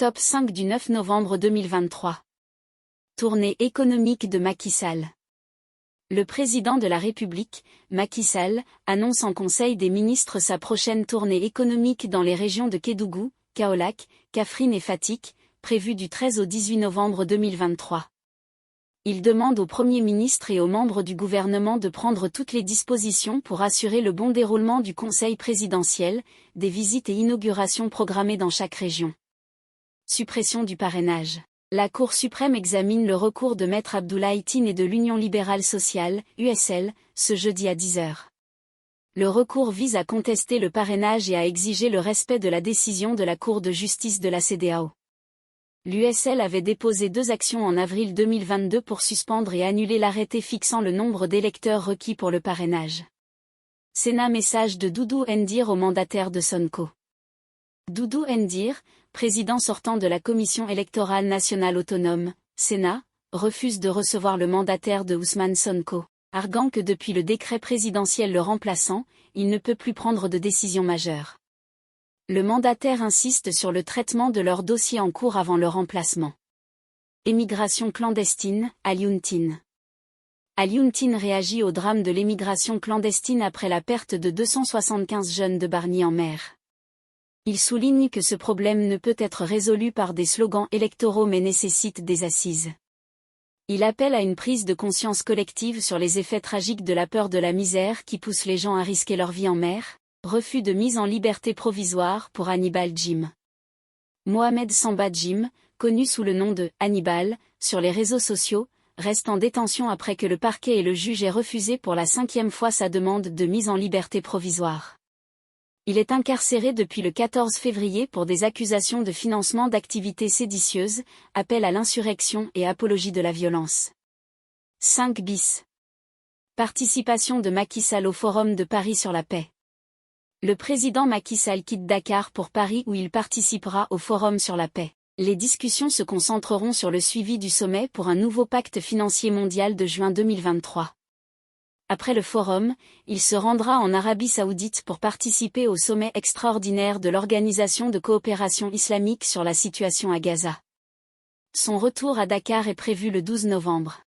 Top 5 du 9 novembre 2023. Tournée économique de Macky Sall. Le président de la République, Macky Sall, annonce en Conseil des ministres sa prochaine tournée économique dans les régions de Kédougou, Kaolack, Kaffrine et Fatick, prévue du 13 au 18 novembre 2023. Il demande au Premier ministre et aux membres du gouvernement de prendre toutes les dispositions pour assurer le bon déroulement du Conseil présidentiel, des visites et inaugurations programmées dans chaque région. Suppression du parrainage. La Cour suprême examine le recours de Maître Abdoulaye Tine et de l'Union libérale sociale, USL, ce jeudi à 10h. Le recours vise à contester le parrainage et à exiger le respect de la décision de la Cour de justice de la CEDEAO. L'USL avait déposé 2 actions en avril 2022 pour suspendre et annuler l'arrêté fixant le nombre d'électeurs requis pour le parrainage. Sénat message de Doudou Ndir au mandataire de Sonko. Doudou Ndir, président sortant de la Commission électorale nationale autonome, Sénat, refuse de recevoir le mandataire de Ousmane Sonko, arguant que depuis le décret présidentiel le remplaçant, il ne peut plus prendre de décision majeure. Le mandataire insiste sur le traitement de leur dossier en cours avant leur remplacement. Émigration clandestine, Alioune Tine. Alioune Tine réagit au drame de l'émigration clandestine après la perte de 275 jeunes de Bargny en mer. Il souligne que ce problème ne peut être résolu par des slogans électoraux mais nécessite des assises. Il appelle à une prise de conscience collective sur les effets tragiques de la peur de la misère qui pousse les gens à risquer leur vie en mer. Refus de mise en liberté provisoire pour Hannibal Djim. Mohamed Samba Djim, connu sous le nom de Hannibal, sur les réseaux sociaux, reste en détention après que le parquet et le juge aient refusé pour la 5e fois sa demande de mise en liberté provisoire. Il est incarcéré depuis le 14 février pour des accusations de financement d'activités séditieuses, appel à l'insurrection et apologie de la violence. 5 bis. Participation de Macky Sall au Forum de Paris sur la paix. Le président Macky Sall quitte Dakar pour Paris où il participera au Forum sur la paix. Les discussions se concentreront sur le suivi du sommet pour un nouveau pacte financier mondial de juin 2023. Après le forum, il se rendra en Arabie Saoudite pour participer au sommet extraordinaire de l'Organisation de coopération islamique sur la situation à Gaza. Son retour à Dakar est prévu le 12 novembre.